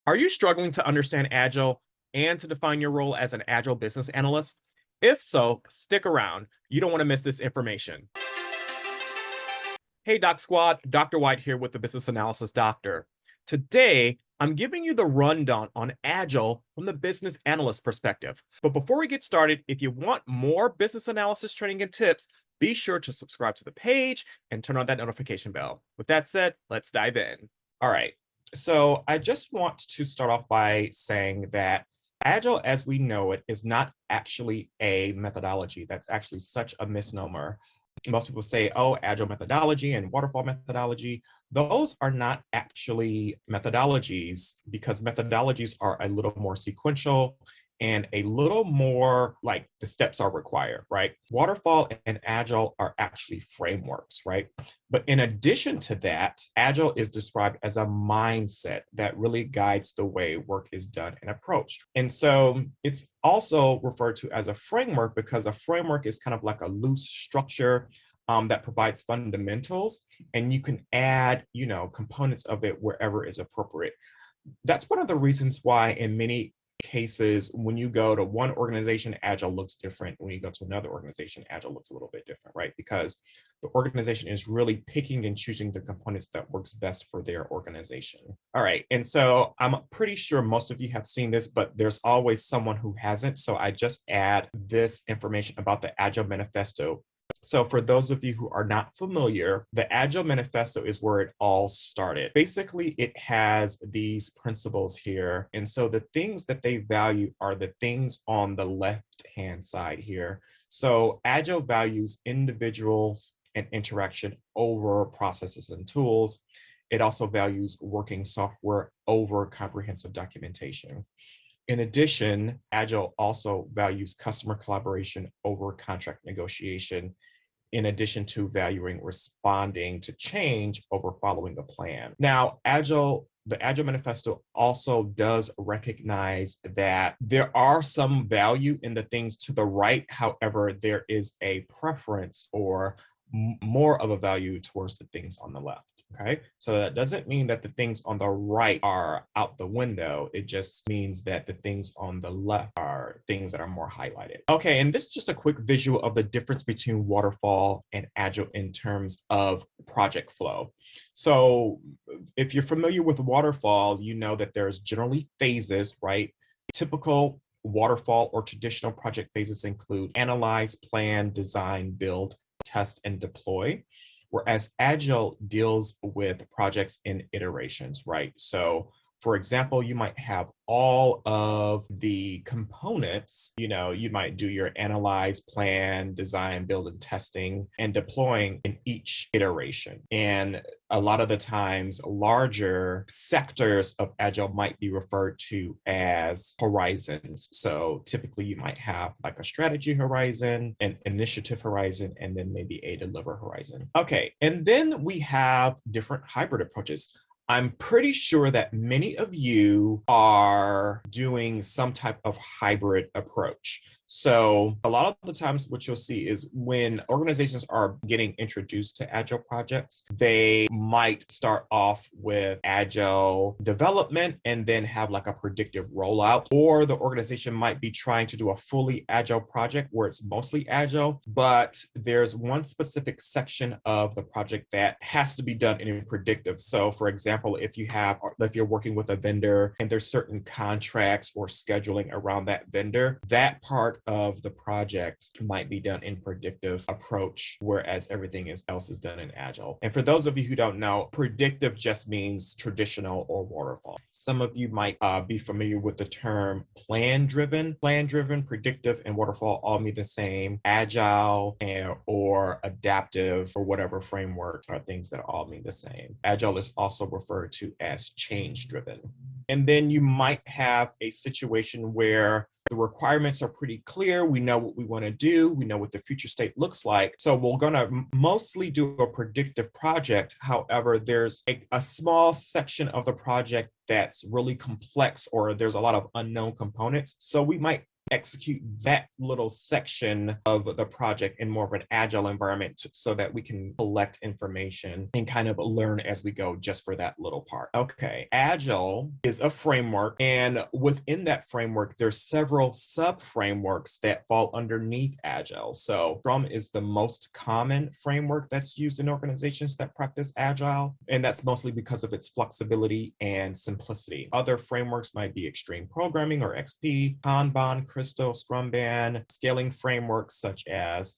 Are you struggling to understand Agile and to define your role as an Agile business analyst? If so, stick around. You don't want to miss this information. Hey, Doc Squad, Dr. White here with the Business Analysis Doctor. Today, I'm giving you the rundown on Agile from the business analyst perspective. But before we get started, if you want more business analysis training and tips, be sure to subscribe to the page and turn on that notification bell. With that said, let's dive in. All right. So I just want to start off by saying that Agile as we know it is not actually a methodology. That's actually such a misnomer. Most people say, oh, Agile methodology and waterfall methodology. Those are not actually methodologies because methodologies are a little more sequential and a little more like the steps are required, right? Waterfall and Agile are actually frameworks, right? But in addition to that, Agile is described as a mindset that really guides the way work is done and approached. And so it's also referred to as a framework because a framework is kind of like a loose structure that provides fundamentals, and you can add, components of it wherever is appropriate. That's one of the reasons why in many cases, when you go to one organization, Agile looks different. When you go to another organization, Agile looks a little bit different, right? Because the organization is really picking and choosing the components that works best for their organization. All right. And so I'm pretty sure most of you have seen this, but there's always someone who hasn't. So I just add this information about the Agile Manifesto. So for those of you who are not familiar, the Agile Manifesto is where it all started. Basically, it has these principles here. And so the things that they value are the things on the left-hand side here. So Agile values individuals and interaction over processes and tools. It also values working software over comprehensive documentation. In addition, Agile also values customer collaboration over contract negotiation, in addition to valuing responding to change over following a plan. Now, the Agile Manifesto also does recognize that there are some value in the things to the right. However, there is a preference or more of a value towards the things on the left. Okay, so that doesn't mean that the things on the right are out the window. It just means that the things on the left are things that are more highlighted. Okay, and this is just a quick visual of the difference between waterfall and Agile in terms of project flow. So if you're familiar with waterfall, you know that there's generally phases, right? Typical waterfall or traditional project phases include analyze, plan, design, build, test, and deploy. Whereas Agile deals with projects in iterations, right? So for example, you might have all of the components, you might do your analyze, plan, design, build, and testing and deploying in each iteration. And a lot of the times, larger sectors of Agile might be referred to as horizons. So typically you might have like a strategy horizon, an initiative horizon, and then maybe a deliver horizon. Okay, and then we have different hybrid approaches. I'm pretty sure that many of you are doing some type of hybrid approach. So a lot of the times what you'll see is when organizations are getting introduced to Agile projects, they might start off with Agile development and then have like a predictive rollout, or the organization might be trying to do a fully Agile project where it's mostly Agile, but there's one specific section of the project that has to be done in predictive. So for example, if you're working with a vendor and there's certain contracts or scheduling around that vendor, that part of the project might be done in predictive approach, whereas everything else is done in Agile. And for those of you who don't know, predictive just means traditional or waterfall. Some of you might be familiar with the term plan-driven. Plan-driven, predictive, and waterfall all mean the same. Agile or adaptive or whatever framework are things that all mean the same. Agile is also referred to as change-driven. And then you might have a situation where the requirements are pretty clear. We know what we want to do. We know what the future state looks like. So we're going to mostly do a predictive project. However, there's a small section of the project that's really complex, or there's a lot of unknown components. So we might execute that little section of the project in more of an agile environment so that we can collect information and kind of learn as we go just for that little part. Okay, agile is a framework, and within that framework, there's several sub-frameworks that fall underneath agile. So Scrum is the most common framework that's used in organizations that practice agile, and that's mostly because of its flexibility and simplicity. Other frameworks might be Extreme Programming or XP, Kanban, Crystal, Scrumban, scaling frameworks such as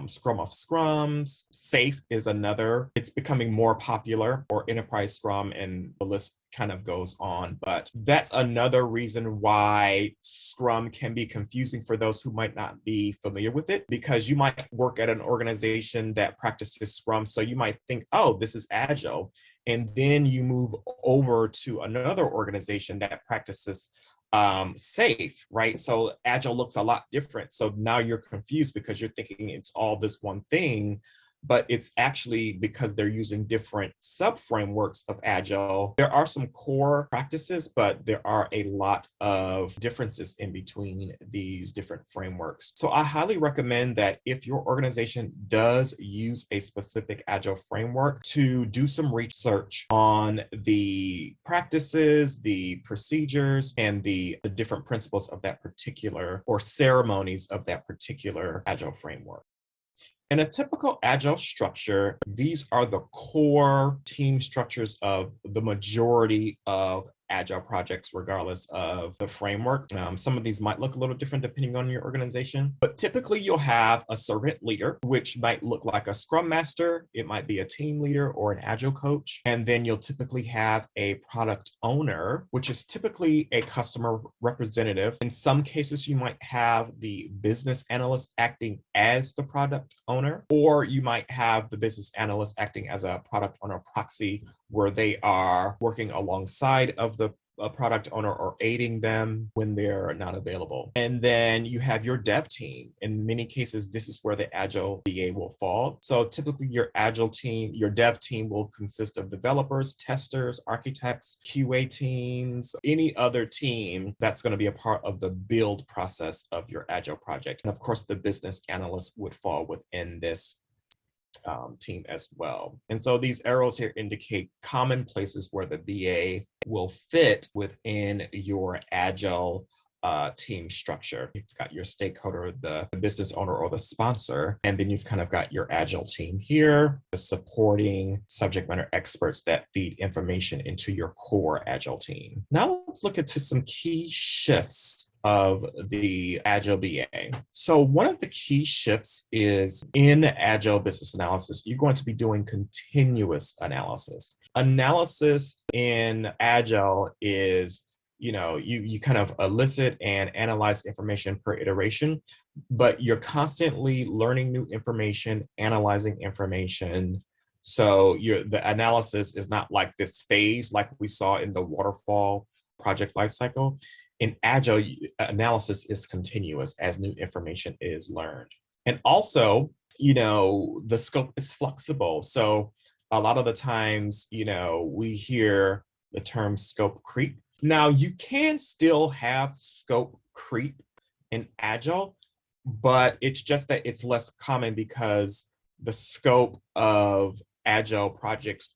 Scrum of Scrums. SAFe is another. It's becoming more popular, or Enterprise Scrum, and the list kind of goes on. But that's another reason why Scrum can be confusing for those who might not be familiar with it, because you might work at an organization that practices Scrum. So you might think, oh, this is Agile. And then you move over to another organization that practices SAFe, right? So agile looks a lot different. So now you're confused because you're thinking it's all this one thing, but it's actually because they're using different sub-frameworks of agile. There are some core practices, but there are a lot of differences in between these different frameworks. So I highly recommend that if your organization does use a specific agile framework, to do some research on the practices, the procedures, and the different principles of that particular, or ceremonies of that particular agile framework. In a typical agile structure, these are the core team structures of the majority of agile projects, regardless of the framework. Some of these might look a little different depending on your organization, but typically you'll have a servant leader, which might look like a scrum master. It might be a team leader or an agile coach. And then you'll typically have a product owner, which is typically a customer representative. In some cases, you might have the business analyst acting as the product owner, or you might have the business analyst acting as a product owner proxy, where they are working alongside of the product owner or aiding them when they're not available. And then you have your dev team. In many cases, this is where the agile BA will fall. So typically your agile team, your dev team will consist of developers, testers, architects, QA teams, any other team that's going to be a part of the build process of your agile project. And of course, the business analyst would fall within this team as well. And so these arrows here indicate common places where the BA will fit within your agile team structure. You've got your stakeholder, the business owner or the sponsor, and then you've kind of got your agile team here, the supporting subject matter experts that feed information into your core agile team. Now let's look into some key shifts of the Agile BA. So one of the key shifts is in Agile business analysis, you're going to be doing continuous analysis. Analysis in Agile is, you kind of elicit and analyze information per iteration, but you're constantly learning new information, analyzing information. So the analysis is not like this phase like we saw in the waterfall project lifecycle. In Agile, analysis is continuous as new information is learned. And also, the scope is flexible. So a lot of the times, we hear the term scope creep. Now, you can still have scope creep in Agile, but it's just that it's less common because the scope of Agile projects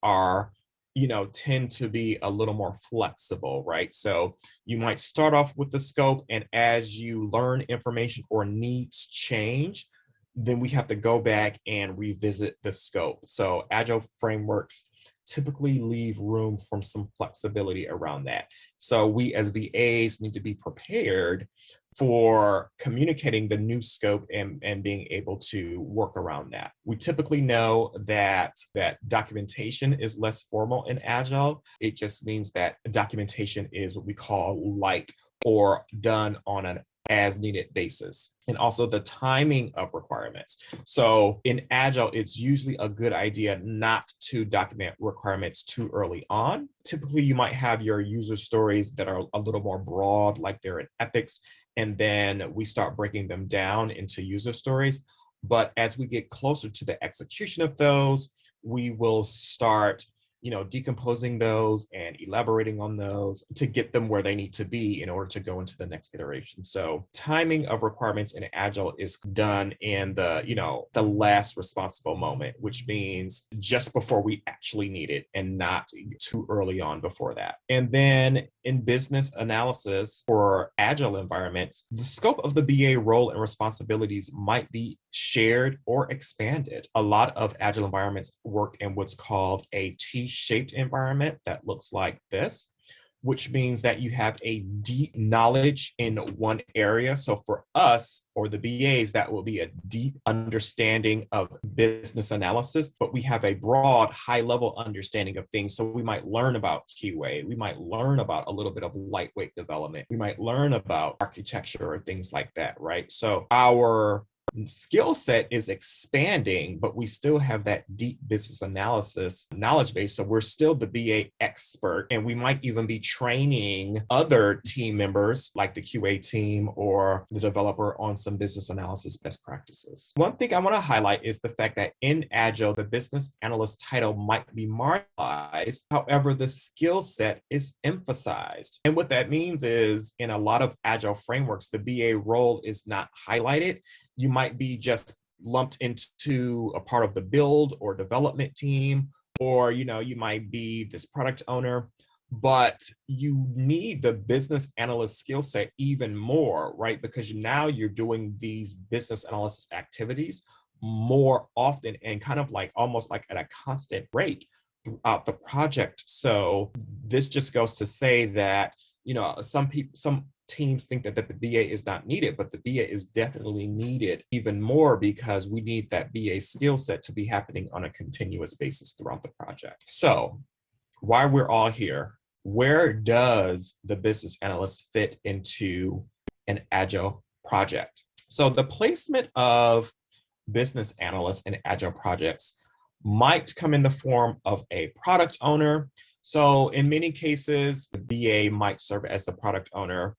tend to be a little more flexible, right? So you might start off with the scope, and as you learn information or needs change, then we have to go back and revisit the scope. So Agile frameworks typically leave room for some flexibility around that. So we as VAs need to be prepared for communicating the new scope and being able to work around that. We typically know that documentation is less formal in Agile. It just means that documentation is what we call light or done on an as needed basis, and also the timing of requirements. So in Agile, it's usually a good idea not to document requirements too early on. Typically, you might have your user stories that are a little more broad, like they're in epics, and then we start breaking them down into user stories. But as we get closer to the execution of those, we will start decomposing those and elaborating on those to get them where they need to be in order to go into the next iteration. So timing of requirements in Agile is done in the last responsible moment, which means just before we actually need it and not too early on before that. And then in business analysis for Agile environments, the scope of the BA role and responsibilities might be shared or expanded. A lot of Agile environments work in what's called a T-shaped environment that looks like this, which means that you have a deep knowledge in one area. So for us, or the BAs, that will be a deep understanding of business analysis, but we have a broad, high-level understanding of things. So we might learn about QA, we might learn about a little bit of lightweight development, we might learn about architecture or things like that, right? So our skill set is expanding, but we still have that deep business analysis knowledge base. So we're still the BA expert, and we might even be training other team members like the QA team or the developer on some business analysis best practices. One thing I want to highlight is the fact that in Agile, the business analyst title might be marginalized. However, the skill set is emphasized. And what that means is in a lot of Agile frameworks, the BA role is not highlighted. You might be just lumped into a part of the build or development team, or you might be this product owner, but you need the business analyst skill set even more, right? Because now you're doing these business analysis activities more often and kind of like almost like at a constant rate throughout the project. So this just goes to say that some teams think that the BA is not needed, but the BA is definitely needed even more because we need that BA skill set to be happening on a continuous basis throughout the project. So while we're all here, where does the business analyst fit into an Agile project? So the placement of business analysts in Agile projects might come in the form of a product owner. So in many cases, the BA might serve as the product owner.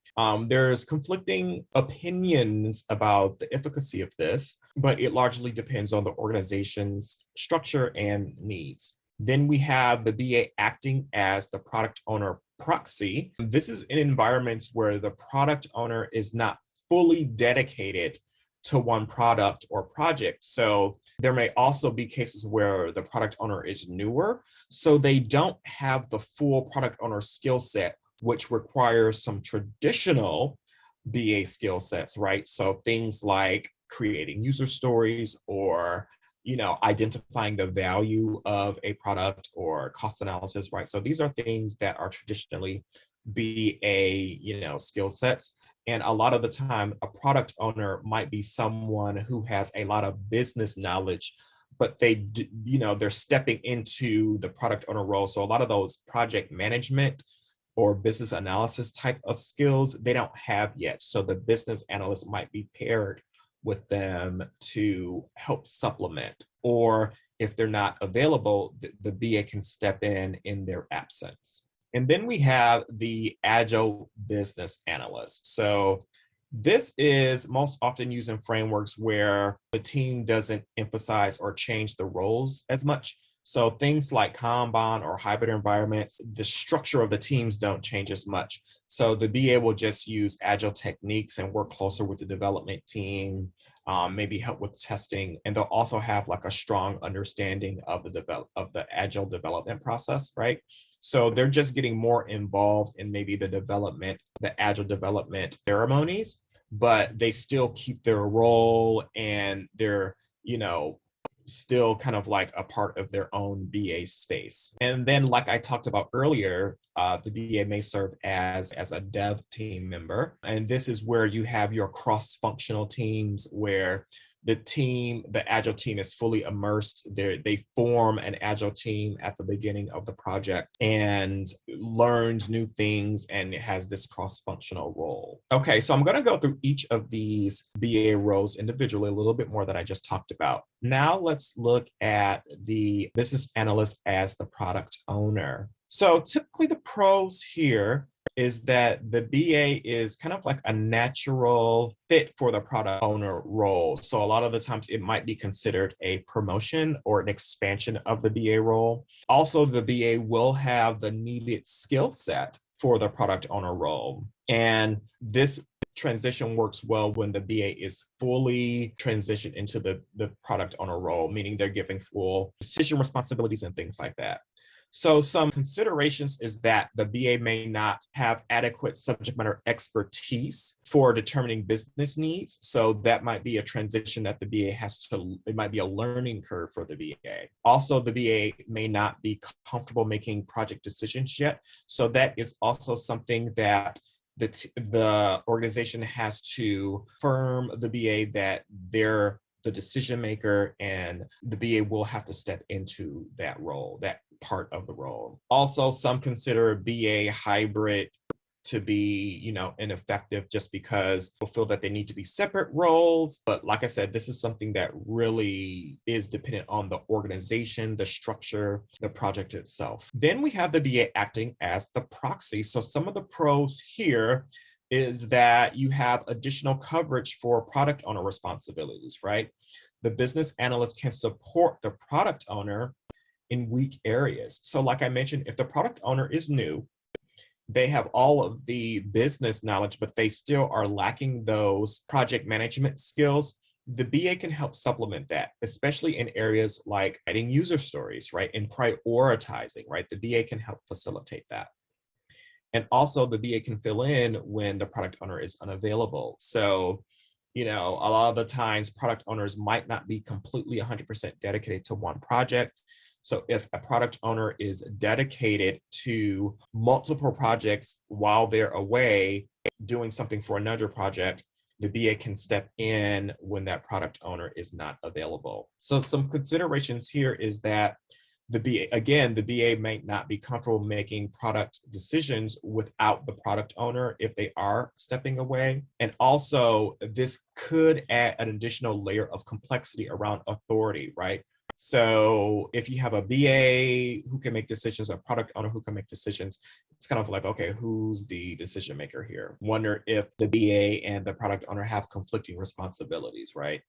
There's conflicting opinions about the efficacy of this, but it largely depends on the organization's structure and needs. Then we have the BA acting as the product owner proxy. This is in environments where the product owner is not fully dedicated to one product or project. So there may also be cases where the product owner is newer, so they don't have the full product owner skill set, which requires some traditional BA skill sets, right? So things like creating user stories or identifying the value of a product or cost analysis, right? So these are things that are traditionally BA, skill sets. And a lot of the time, a product owner might be someone who has a lot of business knowledge, but they're stepping into the product owner role. So a lot of those project management or business analysis type of skills, they don't have yet. So the business analyst might be paired with them to help supplement, or if they're not available, the BA can step in their absence. And then we have the Agile business analyst. So this is most often used in frameworks where the team doesn't emphasize or change the roles as much. So things like Kanban or hybrid environments, the structure of the teams don't change as much. So the BA will just use Agile techniques and work closer with the development team, maybe help with testing, and they'll also have like a strong understanding of the Agile development process, right? So they're just getting more involved in maybe the Agile development ceremonies, but they still keep their role and they're, still kind of like a part of their own BA space. And then, like I talked about earlier, the BA may serve as a dev team member. And this is where you have your cross-functional teams where the Agile team is fully immersed. They form an Agile team at the beginning of the project and learns new things, and it has this cross-functional role. Okay, so I'm going to go through each of these BA roles individually a little bit more that I just talked about. Now let's look at the business analyst as the product owner. So typically the pros here is that the BA is kind of like a natural fit for the product owner role. So a lot of the times it might be considered a promotion or an expansion of the BA role. Also, the BA will have the needed skill set for the product owner role. And this transition works well when the BA is fully transitioned into the product owner role, meaning they're giving full decision responsibilities and things like that. So some considerations is that the BA may not have adequate subject matter expertise for determining business needs. So that might be a transition that the BA has to, it might be a learning curve for the BA. Also, the BA may not be comfortable making project decisions yet. So that is also something that the organization has to affirm the BA that they're the decision maker, and the BA will have to step into that role, that part of the role. Also, some consider BA hybrid to be, ineffective just because people feel that they need to be separate roles. But like I said, this is something that really is dependent on the organization, the structure, the project itself. Then we have the BA acting as the proxy. So some of the pros here is that you have additional coverage for product owner responsibilities, right? The business analyst can support the product owner in weak areas. So like I mentioned, if the product owner is new, they have all of the business knowledge, but they still are lacking those project management skills. The BA can help supplement that, especially in areas like writing user stories, right? And prioritizing, right? The BA can help facilitate that. And also the BA can fill in when the product owner is unavailable. So, a lot of the times product owners might not be completely 100% dedicated to one project. So if a product owner is dedicated to multiple projects while they're away doing something for another project, the BA can step in when that product owner is not available. So some considerations here is that the BA may not be comfortable making product decisions without the product owner if they are stepping away. And also, this could add an additional layer of complexity around authority, right? So if you have a BA who can make decisions, a product owner who can make decisions, it's kind of like, okay, who's the decision maker here? Wonder if the BA and the product owner have conflicting responsibilities, right?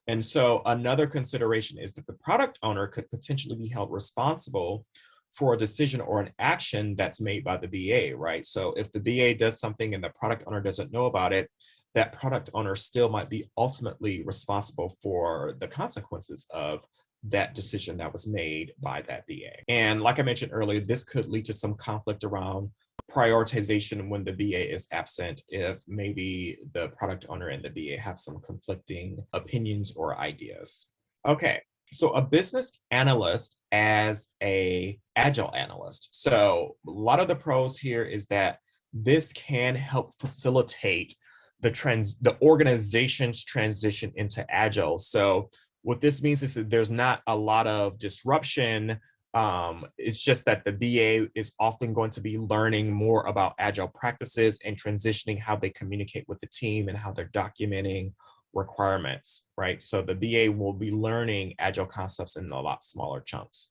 And so another consideration is that the product owner could potentially be held responsible for a decision or an action that's made by the BA, right? So if the BA does something and the product owner doesn't know about it, that product owner still might be ultimately responsible for the consequences of that decision that was made by that BA. And like I mentioned earlier, this could lead to some conflict around prioritization when the BA is absent, if maybe the product owner and the BA have some conflicting opinions or ideas. Okay, so a business analyst as a agile analyst. So a lot of the pros here is that this can help facilitate the organization's transition into agile. So what this means is that there's not a lot of disruption. It's just that the BA is often going to be learning more about agile practices and transitioning how they communicate with the team and how they're documenting requirements, right? So the BA will be learning agile concepts in a lot smaller chunks.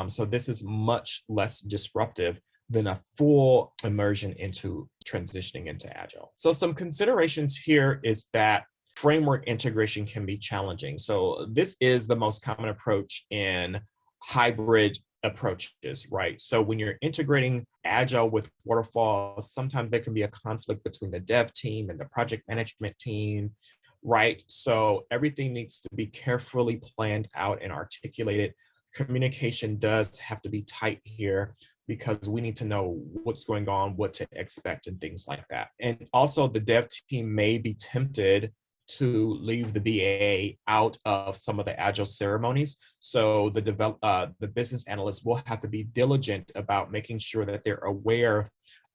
So this is much less disruptive than a full immersion into transitioning into agile. So some considerations here is that framework integration can be challenging. So this is the most common approach in hybrid approaches, right? So when you're integrating agile with waterfall, sometimes there can be a conflict between the dev team and the project management team, right? So everything needs to be carefully planned out and articulated. Communication does have to be tight here because we need to know what's going on, what to expect, and things like that. And also the dev team may be tempted to leave the BA out of some of the agile ceremonies. So the business analyst will have to be diligent about making sure that they're aware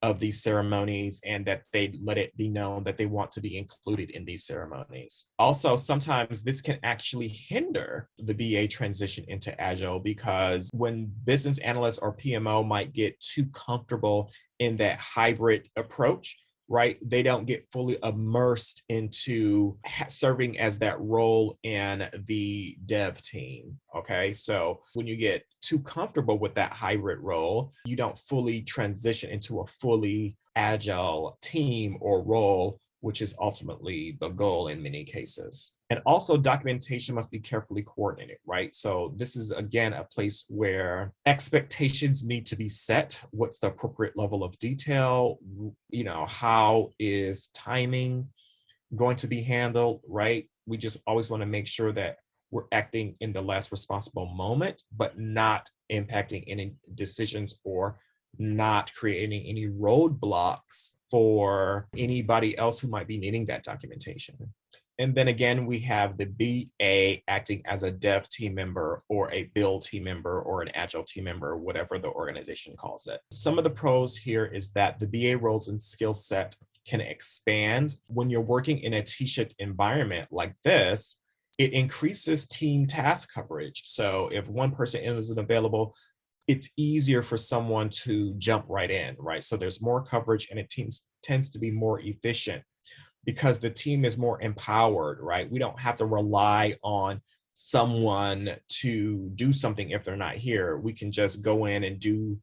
of these ceremonies and that they let it be known that they want to be included in these ceremonies. Also, sometimes this can actually hinder the BA transition into agile because when business analysts or PMO might get too comfortable in that hybrid approach, right? They don't get fully immersed into serving as that role in the dev team, okay? So when you get too comfortable with that hybrid role, you don't fully transition into a fully agile team or role, which is ultimately the goal in many cases. And also documentation must be carefully coordinated, right? So this is, again, a place where expectations need to be set. What's the appropriate level of detail? How is timing going to be handled, right? We just always want to make sure that we're acting in the last responsible moment, but not impacting any decisions or not creating any roadblocks for anybody else who might be needing that documentation. And then again, we have the BA acting as a dev team member or a build team member or an agile team member, whatever the organization calls it. Some of the pros here is that the BA roles and skill set can expand. When you're working in a T-shaped environment like this, it increases team task coverage. So if one person isn't available, it's easier for someone to jump right in, right? So there's more coverage and it tends to be more efficient because the team is more empowered, right? We don't have to rely on someone to do something if they're not here. We can just go in and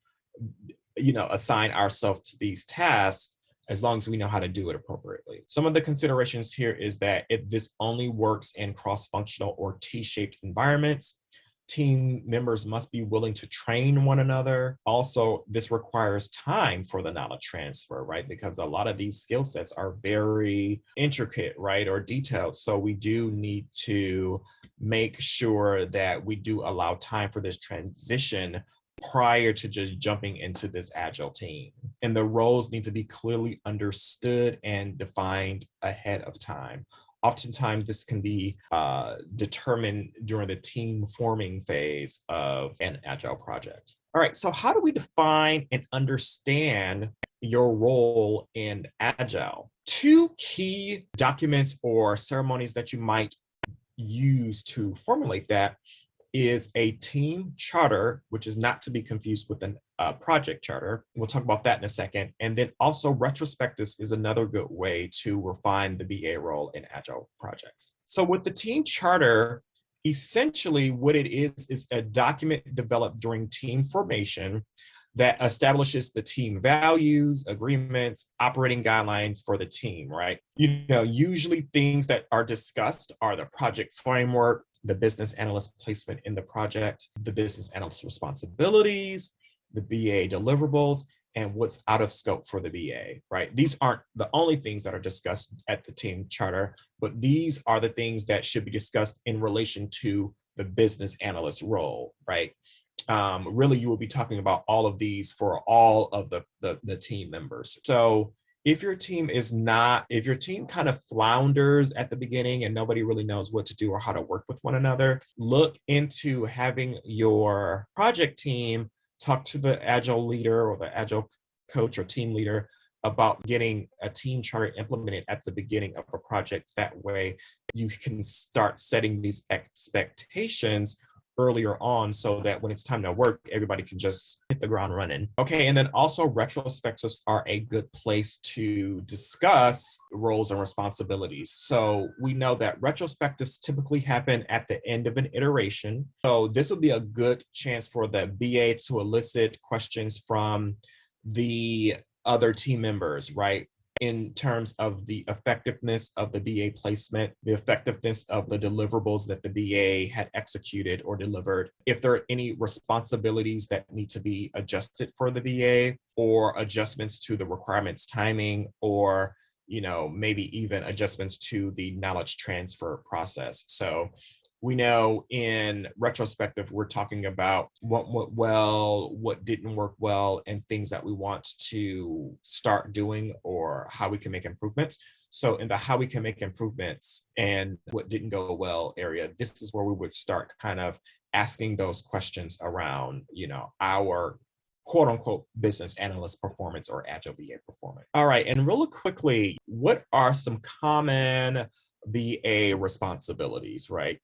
assign ourselves to these tasks as long as we know how to do it appropriately. Some of the considerations here is that this only works in cross-functional or T-shaped environments. Team members must be willing to train one another. Also, this requires time for the knowledge transfer, right? Because a lot of these skill sets are very intricate, right, or detailed. So we do need to make sure that we do allow time for this transition prior to just jumping into this agile team. And the roles need to be clearly understood and defined ahead of time. Oftentimes, this can be determined during the team forming phase of an agile project. All right, so how do we define and understand your role in agile? Two key documents or ceremonies that you might use to formulate that is a team charter, which is not to be confused with a project charter. We'll talk about that in a second. And then also retrospectives is another good way to refine the BA role in agile projects. So with the team charter, essentially what it is a document developed during team formation that establishes the team values, agreements, operating guidelines for the team, right? Usually things that are discussed are the project framework, the business analyst placement in the project, the business analyst responsibilities, the BA deliverables, and what's out of scope for the BA, right? These aren't the only things that are discussed at the team charter, but these are the things that should be discussed in relation to the business analyst role, right? Really, you will be talking about all of these for all of the team members. So if your team kind of flounders at the beginning and nobody really knows what to do or how to work with one another, look into having your project team talk to the agile leader or the agile coach or team leader about getting a team charter implemented at the beginning of a project. That way you can start setting these expectations earlier on so that when it's time to work, everybody can just hit the ground running. Okay, and then also retrospectives are a good place to discuss roles and responsibilities. So we know that retrospectives typically happen at the end of an iteration. So this would be a good chance for the BA to elicit questions from the other team members, right? In terms of the effectiveness of the BA placement, the effectiveness of the deliverables that the BA had executed or delivered, if there are any responsibilities that need to be adjusted for the BA or adjustments to the requirements timing, or maybe even adjustments to the knowledge transfer process. So we know in retrospective, we're talking about what went well, what didn't work well, and things that we want to start doing or how we can make improvements. So in the how we can make improvements and what didn't go well area, this is where we would start kind of asking those questions around, our quote unquote business analyst performance or agile BA performance. All right, and really quickly, what are some common BA responsibilities, right?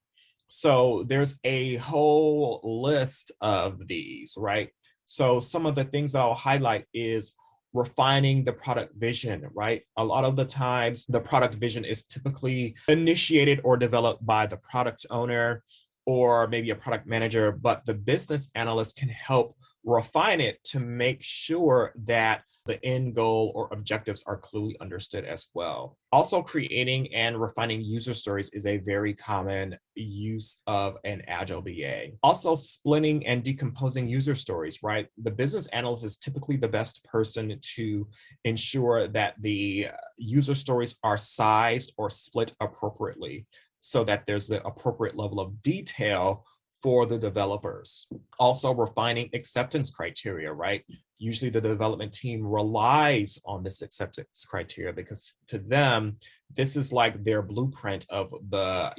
So there's a whole list of these, right? So some of the things I'll highlight is refining the product vision, right? A lot of the times the product vision is typically initiated or developed by the product owner or maybe a product manager, but the business analyst can help refine it to make sure that the end goal or objectives are clearly understood as well. Also, creating and refining user stories is a very common use of an Agile BA. Also, splitting and decomposing user stories, right? The business analyst is typically the best person to ensure that the user stories are sized or split appropriately so that there's the appropriate level of detail for the developers. Also, refining acceptance criteria, right? Usually the development team relies on this acceptance criteria because to them, this is like their blueprint of the,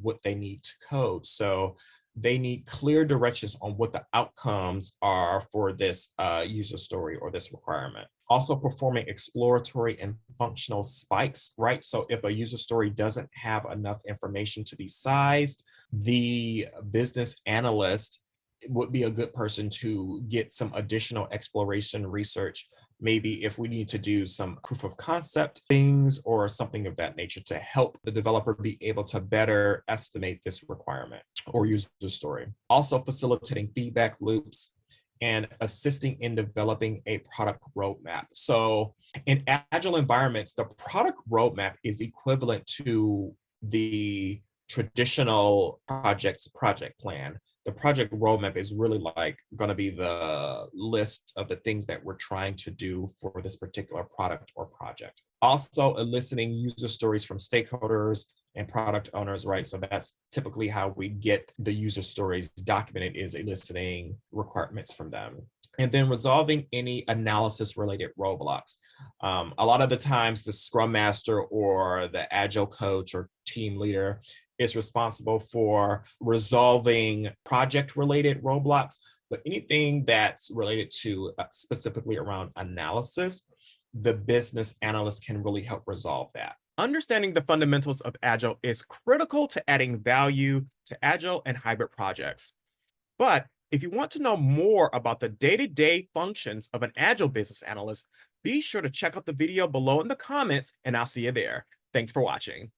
what they need to code. So they need clear directions on what the outcomes are for this user story or this requirement. Also performing exploratory and functional spikes, right? So if a user story doesn't have enough information to be sized, the business analyst would be a good person to get some additional exploration research. Maybe if we need to do some proof of concept things or something of that nature to help the developer be able to better estimate this requirement or user story. Also facilitating feedback loops and assisting in developing a product roadmap. So in Agile environments, the product roadmap is equivalent to the traditional project plan. The project roadmap is really like going to be the list of the things that we're trying to do for this particular product or project. Also eliciting user stories from stakeholders and product owners, right? So that's typically how we get the user stories documented, is eliciting requirements from them. And then resolving any analysis related roadblocks. A lot of the times the Scrum Master or the Agile coach or team leader is responsible for resolving project related roadblocks, but anything that's related to specifically around analysis, the business analyst can really help resolve that. Understanding the fundamentals of Agile is critical to adding value to Agile and hybrid projects. But if you want to know more about the day-to-day functions of an Agile business analyst, be sure to check out the video below in the comments, and I'll see you there. Thanks for watching.